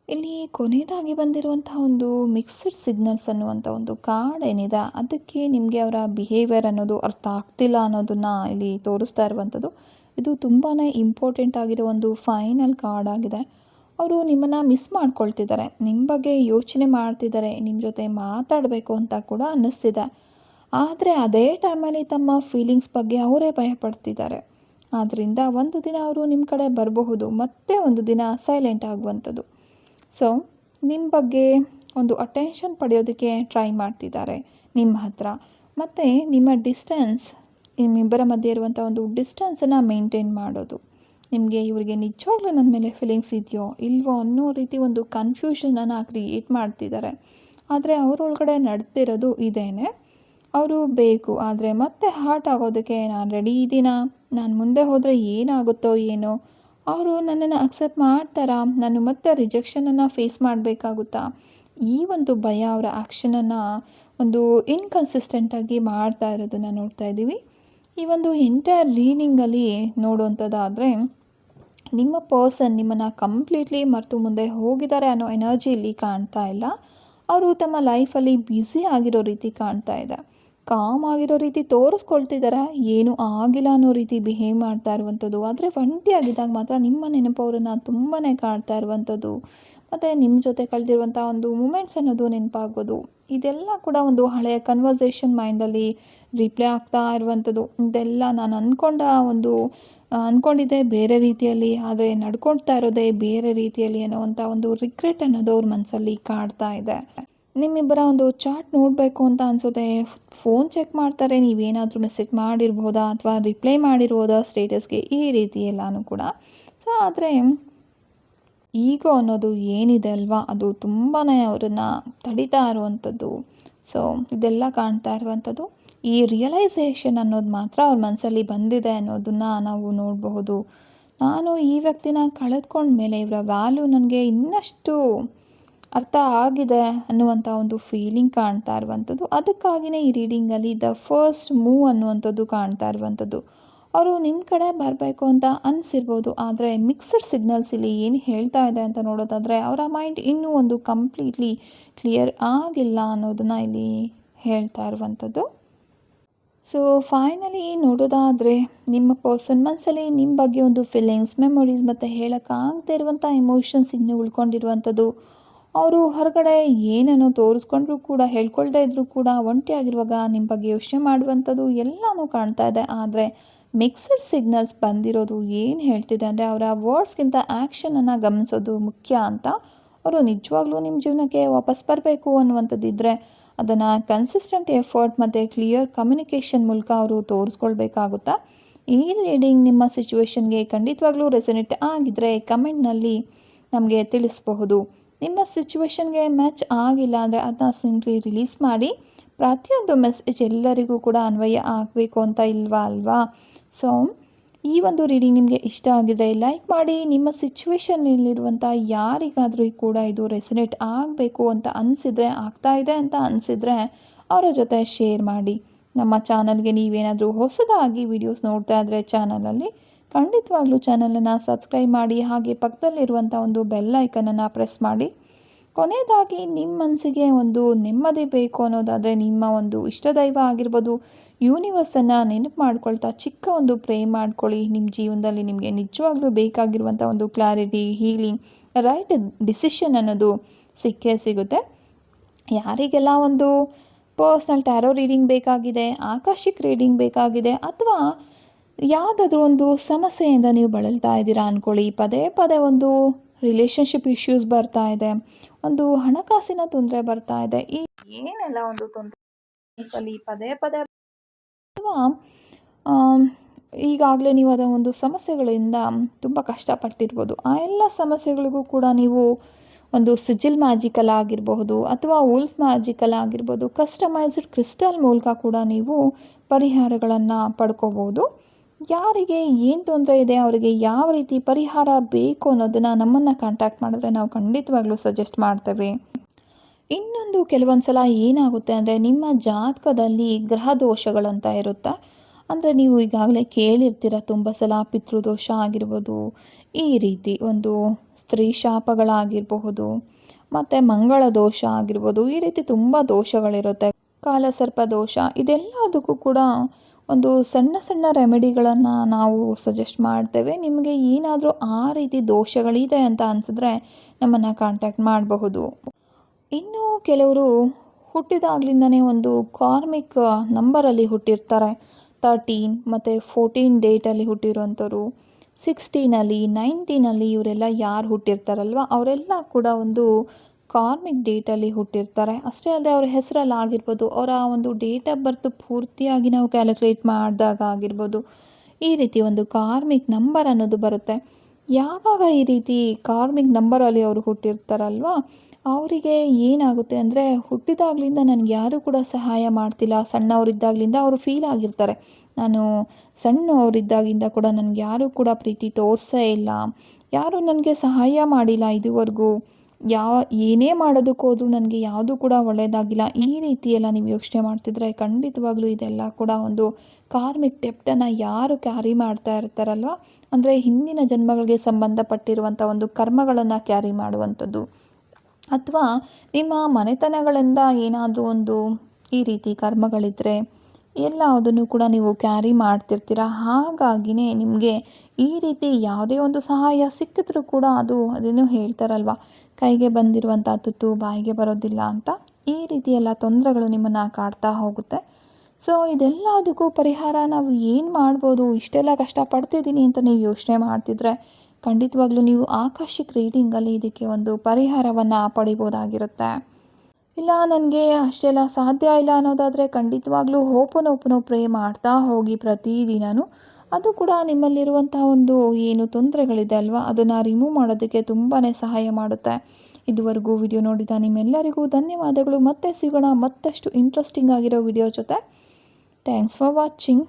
ಇಲ್ಲಿ ಕೊನೆಯದಾಗಿ ಬಂದಿರುವಂತಹ ಒಂದು ಮಿಕ್ಸ್ಡ್ ಸಿಗ್ನಲ್ಸ್ ಅನ್ನುವಂಥ ಒಂದು ಕಾರ್ಡ್ ಏನಿದೆ, ಅದಕ್ಕೆ ನಿಮಗೆ ಅವರ ಬಿಹೇವಿಯರ್ ಅನ್ನೋದು ಅರ್ಥ ಆಗ್ತಿಲ್ಲ ಅನ್ನೋದನ್ನು ಇಲ್ಲಿ ತೋರಿಸ್ತಾ ಇರುವಂಥದ್ದು. ಇದು ತುಂಬಾ ಇಂಪಾರ್ಟೆಂಟ್ ಆಗಿರೋ ಒಂದು ಫೈನಲ್ ಕಾರ್ಡ್ ಆಗಿದೆ. ಅವರು ನಿಮ್ಮನ್ನು ಮಿಸ್ ಮಾಡ್ಕೊಳ್ತಿದ್ದಾರೆ, ನಿಮ್ಮ ಬಗ್ಗೆ ಯೋಚನೆ ಮಾಡ್ತಿದ್ದಾರೆ, ನಿಮ್ಮ ಜೊತೆ ಮಾತಾಡಬೇಕು ಅಂತ ಕೂಡ ಅನ್ನಿಸ್ತಿದೆ. ಆದರೆ ಅದೇ ಟೈಮಲ್ಲಿ ತಮ್ಮ ಫೀಲಿಂಗ್ಸ್ ಬಗ್ಗೆ ಅವರೇ ಭಯಪಡ್ತಿದ್ದಾರೆ. ಆದ್ದರಿಂದ ಒಂದು ದಿನ ಅವರು ನಿಮ್ಮ ಕಡೆ ಬರಬಹುದು, ಮತ್ತೆ ಒಂದು ದಿನ ಸೈಲೆಂಟ್ ಆಗುವಂಥದ್ದು. ಸೊ ನಿಮ್ಮ ಬಗ್ಗೆ ಒಂದು ಅಟೆನ್ಷನ್ ಪಡೆಯೋದಕ್ಕೆ ಟ್ರೈ ಮಾಡ್ತಿದ್ದಾರೆ ನಿಮ್ಮ ಹತ್ರ. ಮತ್ತು ನಿಮ್ಮ ಡಿಸ್ಟೆನ್ಸ್, ನಿಮ್ಮಿಬ್ಬರ ಮಧ್ಯೆ ಇರುವಂಥ ಒಂದು ಡಿಸ್ಟೆನ್ಸನ್ನು ಮೇಂಟೈನ್ ಮಾಡೋದು. ನಿಮಗೆ ಇವರಿಗೆ ನಿಜವಾಗ್ಲೂ ನನ್ನ ಮೇಲೆ ಫೀಲಿಂಗ್ಸ್ ಇದೆಯೋ ಇಲ್ವೋ ಅನ್ನೋ ರೀತಿ ಒಂದು ಕನ್ಫ್ಯೂಷನನ್ನು ಕ್ರಿಯೇಟ್ ಮಾಡ್ತಿದ್ದಾರೆ. ಆದರೆ ಅವರೊಳಗಡೆ ನಡೆದಿರೋದು ಇದೇನೆ, ಅವರು ಬೇಕು ಆದರೆ ಮತ್ತೆ ಹಾರ್ಟ್ ಆಗೋದಕ್ಕೆ ನಾನು ರೆಡಿ ಇದ್ದೀನಾ, ನಾನು ಮುಂದೆ ಹೋದರೆ ಏನಾಗುತ್ತೋ ಏನೋ, ಅವರು ನನ್ನನ್ನು ಅಕ್ಸೆಪ್ಟ್ ಮಾಡ್ತಾರಾ, ನಾನು ಮತ್ತೆ ರಿಜೆಕ್ಷನನ್ನು ಫೇಸ್ ಮಾಡಬೇಕಾಗುತ್ತಾ, ಈ ಒಂದು ಭಯ ಅವರ ಆ್ಯಕ್ಷನನ್ನು ಒಂದು ಇನ್ಕನ್ಸಿಸ್ಟೆಂಟಾಗಿ ಮಾಡ್ತಾ ಇರೋದನ್ನು ನೋಡ್ತಾ ಇದ್ದೀವಿ. ಈ ಒಂದು ಎಂಟೈರ್ ರೀಡಿಂಗಲ್ಲಿ ನೋಡುವಂಥದ್ದಾದರೆ, ನಿಮ್ಮ ಪರ್ಸನ್ ನಿಮ್ಮನ್ನು ಕಂಪ್ಲೀಟ್ಲಿ ಮರೆತು ಮುಂದೆ ಹೋಗಿದ್ದಾರೆ ಅನ್ನೋ ಎನರ್ಜಿ ಇಲ್ಲಿ ಕಾಣ್ತಾ ಇಲ್ಲ. ಅವರು ತಮ್ಮ ಲೈಫಲ್ಲಿ ಬ್ಯುಸಿ ಆಗಿರೋ ರೀತಿ ಕಾಣ್ತಾ ಇದೆ, ಕಾಮ್ ಆಗಿರೋ ರೀತಿ ತೋರಿಸ್ಕೊಳ್ತಿದ್ದಾರೆ, ಏನೂ ಆಗಿಲ್ಲ ಅನ್ನೋ ರೀತಿ ಬಿಹೇವ್ ಮಾಡ್ತಾ ಇರುವಂಥದ್ದು. ಆದರೆ ಒಂಟಿಯಾಗಿದ್ದಾಗ ಮಾತ್ರ ನಿಮ್ಮ ನೆನಪು ಅವರನ್ನು ತುಂಬಾ ಕಾಡ್ತಾ ಇರುವಂಥದ್ದು. ಮತ್ತು ನಿಮ್ಮ ಜೊತೆ ಕಳೆದಿರುವಂಥ ಒಂದು ಮೂಮೆಂಟ್ಸ್ ಅನ್ನೋದು ನೆನಪಾಗೋದು, ಇದೆಲ್ಲ ಕೂಡ ಒಂದು ಹಳೆಯ ಕನ್ವರ್ಸೇಷನ್ ಮೈಂಡಲ್ಲಿ ರಿಪ್ಲೇ ಆಗ್ತಾ ಇರುವಂಥದ್ದು. ಇದೆಲ್ಲ ನಾನು ಅಂದ್ಕೊಂಡಿದ್ದೆ ಬೇರೆ ರೀತಿಯಲ್ಲಿ, ಆದರೆ ನಡ್ಕೊಳ್ತಾ ಇರೋದೇ ಬೇರೆ ರೀತಿಯಲ್ಲಿ ಅನ್ನೋವಂಥ ಒಂದು ರಿಗ್ರೆಟ್ ಅನ್ನೋದು ಅವ್ರ ಮನಸ್ಸಲ್ಲಿ ಕಾಡ್ತಾ ಇದೆ. ನಿಮ್ಮಿಬ್ಬರ ಒಂದು ಚಾಟ್ ನೋಡಬೇಕು ಅಂತ ಅನಿಸುತ್ತೆ, ಫೋನ್ ಚೆಕ್ ಮಾಡ್ತಾರೆ, ನೀವೇನಾದರೂ ಮೆಸೇಜ್ ಮಾಡಿರ್ಬೋದಾ ಅಥವಾ ರಿಪ್ಲೈ ಮಾಡಿರ್ಬೋದಾ ಸ್ಟೇಟಸ್ಗೆ, ಈ ರೀತಿ ಎಲ್ಲನೂ ಕೂಡ. ಸೊ ಆದರೆ ಈಗೋ ಅನ್ನೋದು ಏನಿದೆ ಅಲ್ವಾ, ಅದು ತುಂಬಾ ಅವರನ್ನು ತಡಿತಾ ಇರುವಂಥದ್ದು. ಸೊ ಇದೆಲ್ಲ ಕಾಣ್ತಾ ಇರುವಂಥದ್ದು. ಈ ರಿಯಲೈಸೇಷನ್ ಅನ್ನೋದು ಮಾತ್ರ ಅವ್ರ ಮನಸ್ಸಲ್ಲಿ ಬಂದಿದೆ ಅನ್ನೋದನ್ನು ನಾವು ನೋಡಬಹುದು. ನಾನು ಈ ವ್ಯಕ್ತಿನ ಕಳೆದುಕೊಂಡ ಮೇಲೆ ಇವರ ವ್ಯಾಲ್ಯೂ ನನಗೆ ಇನ್ನಷ್ಟು ಅರ್ಥ ಆಗಿದೆ ಅನ್ನುವಂಥ ಒಂದು ಫೀಲಿಂಗ್ ಕಾಣ್ತಾ ಇರುವಂಥದ್ದು. ಅದಕ್ಕಾಗಿಯೇ ಈ ರೀಡಿಂಗಲ್ಲಿ ದ ಫಸ್ಟ್ ಮೂವ್ ಅನ್ನುವಂಥದ್ದು ಕಾಣ್ತಾ ಇರುವಂಥದ್ದು. ಅವರು ನಿಮ್ಮ ಕಡೆ ಬರಬೇಕು ಅಂತ ಅನಿಸಿರ್ಬೋದು, ಆದರೆ ಮಿಕ್ಸ್ಡ್ ಸಿಗ್ನಲ್ಸ್ ಇಲ್ಲಿ ಏನು ಹೇಳ್ತಾ ಇದೆ ಅಂತ ನೋಡೋದಾದರೆ, ಅವರ ಮೈಂಡ್ ಇನ್ನೂ ಒಂದು ಕಂಪ್ಲೀಟ್ಲಿ ಕ್ಲಿಯರ್ ಆಗಿಲ್ಲ ಅನ್ನೋದನ್ನು ಇಲ್ಲಿ ಹೇಳ್ತಾ ಇರುವಂಥದ್ದು. ಸೊ ಫೈನಲಿ ನೋಡೋದಾದರೆ, ನಿಮ್ಮ ಪರ್ಸನ್ ಮನಸ್ಸಲ್ಲಿ ನಿಮ್ಮ ಬಗ್ಗೆ ಒಂದು ಫೀಲಿಂಗ್ಸ್, ಮೆಮೊರೀಸ್ ಮತ್ತು ಹೇಳೋಕ್ಕಾಗದೇ ಇರುವಂಥ ಎಮೋಷನ್ಸ್ ಇನ್ನೂ ಉಳ್ಕೊಂಡಿರುವಂಥದ್ದು. ಅವರು ಹೊರಗಡೆ ಏನನ್ನೋ ತೋರಿಸ್ಕೊಂಡ್ರೂ ಕೂಡ, ಹೇಳ್ಕೊಳ್ದೇ ಇದ್ದರೂ ಕೂಡ, ಒಂಟಿಯಾಗಿರುವಾಗ ನಿಮ್ಮ ಬಗ್ಗೆ ಯೋಚನೆ ಮಾಡುವಂಥದ್ದು ಎಲ್ಲನೂ ಕಾಣ್ತಾ ಇದೆ. ಆದರೆ ಮಿಕ್ಸ್ಡ್ ಸಿಗ್ನಲ್ಸ್ ಬಂದಿರೋದು ಏನು ಹೇಳ್ತಿದೆ ಅಂದರೆ, ಅವರ ವರ್ಡ್ಸ್ಗಿಂತ ಆ್ಯಕ್ಷನನ್ನು ಗಮನಿಸೋದು ಮುಖ್ಯ ಅಂತ. ಅವರು ನಿಜವಾಗ್ಲೂ ನಿಮ್ಮ ಜೀವನಕ್ಕೆ ವಾಪಸ್ ಬರಬೇಕು ಅನ್ನುವಂಥದ್ದಿದ್ದರೆ, ಅದನ್ನು ಕನ್ಸಿಸ್ಟೆಂಟ್ ಎಫರ್ಟ್ ಮತ್ತು ಕ್ಲಿಯರ್ ಕಮ್ಯುನಿಕೇಷನ್ ಮೂಲಕ ಅವರು ತೋರಿಸ್ಕೊಳ್ಬೇಕಾಗುತ್ತಾ. ಈ ರೀಡಿಂಗ್ ನಿಮ್ಮ ಸಿಚುವೇಶನ್ಗೆ ಖಂಡಿತವಾಗ್ಲೂ ರೆಸನೇಟ್ ಆಗಿದ್ದರೆ ಕಮೆಂಟ್ನಲ್ಲಿ ನಮಗೆ ತಿಳಿಸಬಹುದು. ನಿಮ್ಮ ಸಿಚುವೇಶನ್ಗೆ ಮ್ಯಾಚ್ ಆಗಿಲ್ಲ ಅಂದರೆ ಅದನ್ನ ಸಿಂಪ್ಲಿ ರಿಲೀಸ್ ಮಾಡಿ. ಪ್ರತಿಯೊಂದು ಮೆಸೇಜ್ ಎಲ್ಲರಿಗೂ ಕೂಡ ಅನ್ವಯ ಆಗಬೇಕು ಅಂತ ಅಲ್ವಾ. ಸೊ ಈ ಒಂದು ರೀಡಿಂಗ್ ನಿಮಗೆ ಇಷ್ಟ ಆಗಿದ್ರೆ ಲೈಕ್ ಮಾಡಿ. ನಿಮ್ಮ ಸಿಚುವೇಶನ್ನಲ್ಲಿರುವಂಥ ಯಾರಿಗಾದರೂ ಕೂಡ ಇದು ರೆಸನೇಟ್ ಆಗಬೇಕು ಅಂತ ಅನಿಸಿದರೆ, ಆಗ್ತಾ ಇದೆ ಅಂತ ಅನಿಸಿದರೆ ಅವರ ಜೊತೆ ಶೇರ್ ಮಾಡಿ. ನಮ್ಮ ಚಾನಲ್ಗೆ ನೀವೇನಾದರೂ ಹೊಸದಾಗಿ ವಿಡಿಯೋಸ್ ನೋಡ್ತಾ ಇದ್ದರೆ ಚಾನಲಲ್ಲಿ ಖಂಡಿತವಾಗ್ಲೂ ಚಾನಲನ್ನು ಸಬ್ಸ್ಕ್ರೈಬ್ ಮಾಡಿ. ಹಾಗೆ ಪಕ್ಕದಲ್ಲಿರುವಂಥ ಒಂದು ಬೆಲ್ ಐಕನನ್ನು ಪ್ರೆಸ್ ಮಾಡಿ. ಕೊನೆಯದಾಗಿ ನಿಮ್ಮ ಮನಸ್ಸಿಗೆ ಒಂದು ನೆಮ್ಮದಿ ಬೇಕು ಅನ್ನೋದಾದರೆ, ನಿಮ್ಮ ಒಂದು ಇಷ್ಟದೈವ ಆಗಿರ್ಬೋದು, ಯೂನಿವರ್ಸನ್ನು ನೆನಪು ಮಾಡ್ಕೊಳ್ತಾ ಚಿಕ್ಕ ಒಂದು ಪ್ರೇ ಮಾಡ್ಕೊಳ್ಳಿ. ನಿಮ್ಮ ಜೀವನದಲ್ಲಿ ನಿಮಗೆ ನಿಜವಾಗ್ಲೂ ಬೇಕಾಗಿರುವಂಥ ಒಂದು ಕ್ಲಾರಿಟಿ, ಹೀಲಿಂಗ್, ರೈಟ್ ಡಿಸಿಷನ್ ಅನ್ನೋದು ಸಿಕ್ಕೇ ಸಿಗುತ್ತೆ. ಯಾರಿಗೆಲ್ಲ ಒಂದು ಪರ್ಸ್ನಲ್ ಟ್ಯಾರೋ ರೀಡಿಂಗ್ ಬೇಕಾಗಿದೆ, ಆಕಾಶಿಕ್ ರೀಡಿಂಗ್ ಬೇಕಾಗಿದೆ, ಅಥವಾ ಯಾವುದಾದ್ರೂ ಒಂದು ಸಮಸ್ಯೆಯಿಂದ ನೀವು ಬಳಲ್ತಾ ಇದ್ದೀರಾ ಅಂದ್ಕೊಳ್ಳಿ, ಪದೇ ಪದೇ ಒಂದು ರಿಲೇಷನ್ಶಿಪ್ ಇಶ್ಯೂಸ್ ಬರ್ತಾ ಇದೆ, ಒಂದು ಹಣಕಾಸಿನ ತೊಂದರೆ ಬರ್ತಾ ಇದೆ, ಈ ಏನೆಲ್ಲ ಒಂದು ತೊಂದರೆ ಪದೇ ಪದೇ, ಅಥವಾ ಈಗಾಗಲೇ ನೀವು ಅದರ ಒಂದು ಸಮಸ್ಯೆಗಳಿಂದ ತುಂಬ ಕಷ್ಟಪಟ್ಟಿರ್ಬೋದು. ಆ ಎಲ್ಲ ಸಮಸ್ಯೆಗಳಿಗೂ ಕೂಡ ನೀವು ಒಂದು ಸಿಜಿಲ್ ಮ್ಯಾಜಿಕಲ್ ಆಗಿರಬಹುದು ಅಥವಾ ಉಲ್ಫ್ ಮ್ಯಾಜಿಕಲ್ ಆಗಿರ್ಬೋದು, ಕಸ್ಟಮೈಸ್ಡ್ ಕ್ರಿಸ್ಟಲ್ ಮೂಲಕ ಕೂಡ ನೀವು ಪರಿಹಾರಗಳನ್ನು ಪಡ್ಕೋಬೋದು. ಯಾರಿಗೆ ಏನು ತೊಂದರೆ ಇದೆ, ಅವರಿಗೆ ಯಾವ ರೀತಿ ಪರಿಹಾರ ಬೇಕು ಅನ್ನೋದನ್ನು ನಮ್ಮನ್ನು ಕಾಂಟ್ಯಾಕ್ಟ್ ಮಾಡಿದ್ರೆ ನಾವು ಖಂಡಿತವಾಗ್ಲೂ ಸಜೆಸ್ಟ್ ಮಾಡ್ತೇವೆ. ಇನ್ನೊಂದು ಕೆಲವೊಂದು ಸಲ ಏನಾಗುತ್ತೆ ಅಂದರೆ, ನಿಮ್ಮ ಜಾತಕದಲ್ಲಿ ಗ್ರಹ ದೋಷಗಳಂತ ಇರುತ್ತೆ. ಅಂದರೆ ನೀವು ಈಗಾಗಲೇ ಕೇಳಿರ್ತೀರ ತುಂಬ ಸಲ ಪಿತೃದೋಷ ಆಗಿರ್ಬೋದು, ಈ ರೀತಿ ಒಂದು ಸ್ತ್ರೀ ಶಾಪಗಳಾಗಿರಬಹುದು, ಮತ್ತು ಮಂಗಳ ದೋಷ ಆಗಿರ್ಬೋದು, ಈ ರೀತಿ ತುಂಬ ದೋಷಗಳಿರುತ್ತೆ. ಕಾಲಸರ್ಪ ದೋಷ ಇದೆಲ್ಲದಕ್ಕೂ ಕೂಡ ಒಂದು ಸಣ್ಣ ಸಣ್ಣ ರೆಮಿಡಿಗಳನ್ನು ನಾವು ಸಜೆಸ್ಟ್ ಮಾಡ್ತೇವೆ. ನಿಮಗೆ ಏನಾದರೂ ಆ ರೀತಿ ದೋಷಗಳಿದೆ ಅಂತ ಅನಿಸಿದ್ರೆ ನಮ್ಮನ್ನು ಕಾಂಟ್ಯಾಕ್ಟ್ ಮಾಡಬಹುದು. ಇನ್ನು ಕೆಲವರು ಹುಟ್ಟಿದಾಗ್ಲಿಂದನೇ ಒಂದು ಕಾರ್ಮಿಕ್ ನಂಬರಲ್ಲಿ ಹುಟ್ಟಿರ್ತಾರೆ. 13 ಮತ್ತು 14 ಡೇಟಲ್ಲಿ ಹುಟ್ಟಿರುವಂಥವ್ರು, 16ಅಲ್ಲಿ 19ಅಲ್ಲಿ ಇವರೆಲ್ಲ ಯಾರು ಹುಟ್ಟಿರ್ತಾರಲ್ವ ಅವರೆಲ್ಲ ಕೂಡ ಒಂದು ಕಾರ್ಮಿಕ್ ಡೇಟಲ್ಲಿ ಹುಟ್ಟಿರ್ತಾರೆ. ಅಷ್ಟೇ ಅಲ್ಲದೆ ಅವ್ರ ಹೆಸರಲ್ಲಿ ಆಗಿರ್ಬೋದು, ಅವರ ಒಂದು ಡೇಟ್ ಆಫ್ ಬರ್ತ್ ಪೂರ್ತಿಯಾಗಿ ನಾವು ಕ್ಯಾಲ್ಕುಲೇಟ್ ಮಾಡಿದಾಗ ಆಗಿರ್ಬೋದು, ಈ ರೀತಿ ಒಂದು ಕಾರ್ಮಿಕ್ ನಂಬರ್ ಅನ್ನೋದು ಬರುತ್ತೆ. ಯಾವಾಗ ಈ ರೀತಿ ಕಾರ್ಮಿಕ್ ನಂಬರಲ್ಲಿ ಅವರು ಹುಟ್ಟಿರ್ತಾರಲ್ವ ಅವರಿಗೆ ಏನಾಗುತ್ತೆ ಅಂದರೆ, ಹುಟ್ಟಿದಾಗಲಿಂದ ನನಗೆ ಯಾರೂ ಕೂಡ ಸಹಾಯ ಮಾಡ್ತಿಲ್ಲ, ಸಣ್ಣವರಿದ್ದಾಗಲಿಂದ ಅವರು ಫೀಲ್ ಆಗಿರ್ತಾರೆ. ನಾನು ಸಣ್ಣವರಿದ್ದಾಗಿಂದ ಕೂಡ ನನಗೆ ಯಾರೂ ಕೂಡ ಪ್ರೀತಿ ತೋರಿಸೇ ಇಲ್ಲ, ಯಾರೂ ನನಗೆ ಸಹಾಯ ಮಾಡಿಲ್ಲ ಇದುವರೆಗೂ, ಏನೇ ಮಾಡೋದಕ್ಕೆ ಹೋದರೂ ನನಗೆ ಯಾವುದೂ ಕೂಡ ಒಳ್ಳೆಯದಾಗಿಲ್ಲ. ಈ ರೀತಿ ಎಲ್ಲ ನೀವು ಯೋಚನೆ ಮಾಡ್ತಿದ್ರೆ ಖಂಡಿತವಾಗ್ಲೂ ಇದೆಲ್ಲ ಕೂಡ ಒಂದು ಕಾರ್ಮಿಕ್ ಡೆಪ್ಟನ್ನು ಯಾರು ಕ್ಯಾರಿ ಮಾಡ್ತಾ ಇರ್ತಾರಲ್ವ, ಅಂದರೆ ಹಿಂದಿನ ಜನ್ಮಗಳಿಗೆ ಸಂಬಂಧಪಟ್ಟಿರುವಂಥ ಒಂದು ಕರ್ಮಗಳನ್ನು ಕ್ಯಾರಿ ಮಾಡುವಂಥದ್ದು, ಅಥವಾ ನಿಮ್ಮ ಮನೆತನಗಳಿಂದ ಏನಾದರೂ ಒಂದು ಈ ರೀತಿ ಕರ್ಮಗಳಿದ್ದರೆ ಎಲ್ಲದನ್ನು ಕೂಡ ನೀವು ಕ್ಯಾರಿ ಮಾಡ್ತಿರ್ತೀರ. ಹಾಗಾಗಿನೇ ನಿಮಗೆ ಈ ರೀತಿ ಯಾವುದೇ ಒಂದು ಸಹಾಯ ಸಿಕ್ಕಿದ್ರೂ ಕೂಡ ಅದೇನೋ ಹೇಳ್ತಾರಲ್ವ, ಕೈಗೆ ಬಂದಿರುವಂಥ ತುತ್ತು ಬಾಯಿಗೆ ಬರೋದಿಲ್ಲ ಅಂತ. ಈ ರೀತಿ ಎಲ್ಲ ತೊಂದರೆಗಳು ನಿಮ್ಮನ್ನು ಕಾಡ್ತಾ ಹೋಗುತ್ತೆ. ಸೊ ಇದೆಲ್ಲದಕ್ಕೂ ಪರಿಹಾರ ನಾವು ಏನು ಮಾಡ್ಬೋದು, ಇಷ್ಟೆಲ್ಲ ಕಷ್ಟಪಡ್ತಿದ್ದೀನಿ ಅಂತ ನೀವು ಯೋಚನೆ ಮಾಡ್ತಿದ್ರೆ ಖಂಡಿತವಾಗ್ಲೂ ನೀವು ಆಕಾಶಿಕ್ ರೀಡಿಂಗಲ್ಲಿ ಇದಕ್ಕೆ ಒಂದು ಪರಿಹಾರವನ್ನು ಪಡಿಬೋದಾಗಿರುತ್ತೆ. ಇಲ್ಲ ನನಗೆ ಅಷ್ಟೆಲ್ಲ ಸಾಧ್ಯ ಇಲ್ಲ ಅನ್ನೋದಾದರೆ ಖಂಡಿತವಾಗ್ಲೂ ಹೋಪನೋಪನೋ ಪ್ರೇ ಮಾಡ್ತಾ ಹೋಗಿ ಪ್ರತಿದಿನವೂ. ಅದು ಕೂಡ ನಿಮ್ಮಲ್ಲಿರುವಂಥ ಒಂದು ಏನು ತೊಂದರೆಗಳಿದೆ ಅಲ್ವಾ ಅದನ್ನು ರಿಮೂವ್ ಮಾಡೋದಕ್ಕೆ ತುಂಬಾ ಸಹಾಯ ಮಾಡುತ್ತೆ. ಇದುವರೆಗೂ ವಿಡಿಯೋ ನೋಡಿದ ನಿಮ್ಮೆಲ್ಲರಿಗೂ ಧನ್ಯವಾದಗಳು. ಮತ್ತೆ ಸಿಗೋಣ ಮತ್ತಷ್ಟು ಇಂಟ್ರೆಸ್ಟಿಂಗ್ ಆಗಿರೋ ವಿಡಿಯೋ ಜೊತೆ. Thanks for watching.